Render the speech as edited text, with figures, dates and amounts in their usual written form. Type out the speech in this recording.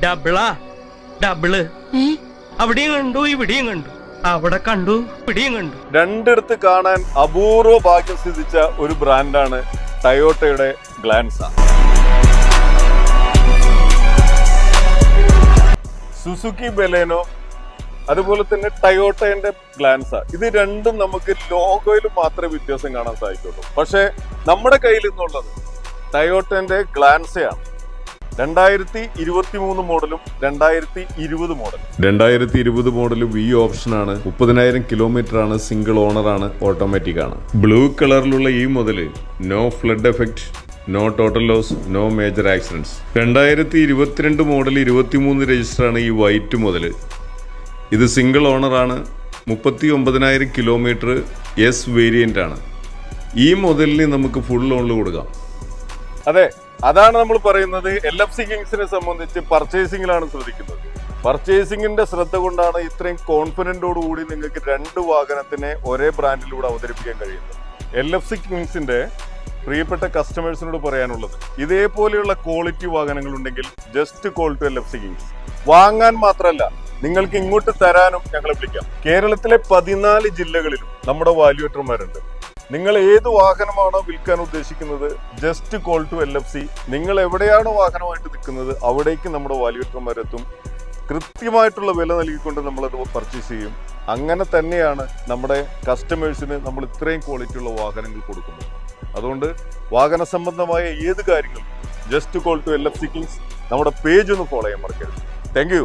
ഡബിളാ double അവിടെയും കണ്ടു ഇവിടെയും കണ്ടു, അവിടെ കണ്ടു ഇവിടെയും കണ്ടു. രണ്ടിടത്ത് കാണാൻ അപൂർവ ഭാഗ്യം സിദ്ധിച്ച ഒരു ബ്രാൻഡാണ് ടയോട്ടയുടെ ഗ്ലാൻസ. സുസുക്കി ബലേനോ അതുപോലെ തന്നെ ടയോട്ടയുടെ ഗ്ലാൻസ, ഇത് രണ്ടും നമുക്ക് ലോഗോയിൽ മാത്രമേ വ്യത്യാസം കാണാൻ സാധിക്കുള്ളൂ. പക്ഷെ നമ്മുടെ കയ്യിൽ നിന്നുള്ളത് ടയോട്ടന്റെ ഗ്ലാൻസയാണ്. 2023 മോഡലും 2020 മോഡലും. 2020 മോഡൽ വി ഓപ്ഷനാണ്. 30,000 കിലോമീറ്റർ ആണ്. സിംഗിൾ ഓണർ ആണ്. ഓട്ടോമാറ്റിക് ആണ്. ബ്ലൂ കളറിലുള്ള ഈ മുതല് no flood effect, no total loss, no major accidents. 2022 model 23 register ആണ് ഈ വൈറ്റ് മുതല്. ഇത് സിംഗിൾ ഓണർ ആണ്. 39,000 കിലോമീറ്റർ. എസ് വേരിയന്റ് ആണ്. ഈ മുതലിന് നമുക്ക് ഫുൾ ലോണിൽ കൊടുക്കാം. അതെ, അതാണ് നമ്മൾ പറയുന്നത്. LFC കിങ്സിനെ സംബന്ധിച്ച് പർച്ചേസിംഗിലാണ് ശ്രദ്ധിക്കുന്നത്. പർച്ചേസിംഗിന്റെ ശ്രദ്ധ കൊണ്ടാണ് ഇത്രയും കോൺഫിഡന്റോട് കൂടി നിങ്ങൾക്ക് 2 വാഹനത്തിനെ ഒരേ ബ്രാൻഡിലൂടെ അവതരിപ്പിക്കാൻ കഴിയുന്നത്. LFC കിങ്സിന്റെ പ്രിയപ്പെട്ട കസ്റ്റമേഴ്സിനോട് പറയാനുള്ളത്, ഇതേപോലെയുള്ള ക്വാളിറ്റി വാഹനങ്ങൾ ഉണ്ടെങ്കിൽ just call to LFC kings. വാങ്ങാൻ മാത്രമല്ല, നിങ്ങൾക്ക് ഇങ്ങോട്ട് തരാനും ഞങ്ങളെ വിളിക്കാം. കേരളത്തിലെ 14 ജില്ലകളിലും നമ്മുടെ വാല്യുവേറ്റർമാരുണ്ട്. നിങ്ങൾ ഏത് വാഹനമാണോ വിൽക്കാൻ ഉദ്ദേശിക്കുന്നത്, ജസ്റ്റ് കോൾ ടു LFC. നിങ്ങൾ എവിടെയാണോ വാഹനമായിട്ട് നിൽക്കുന്നത് അവിടേക്ക് നമ്മുടെ വാല്യുവേറ്റർമാരെത്തും. കൃത്യമായിട്ടുള്ള വില നൽകിക്കൊണ്ട് നമ്മളത് പർച്ചേസ് ചെയ്യും. അങ്ങനെ തന്നെയാണ് നമ്മുടെ കസ്റ്റമേഴ്സിന് നമ്മൾ ഇത്രയും ക്വാളിറ്റിയുള്ള വാഹനങ്ങൾ കൊടുക്കുന്നത്. അതുകൊണ്ട് വാഹന സംബന്ധമായ ഏത് കാര്യങ്ങളും just call to LFC kings. നമ്മുടെ പേജ് ഒന്ന് ഫോളോ ചെയ്യാൻ മറക്കരുത്. Thank U.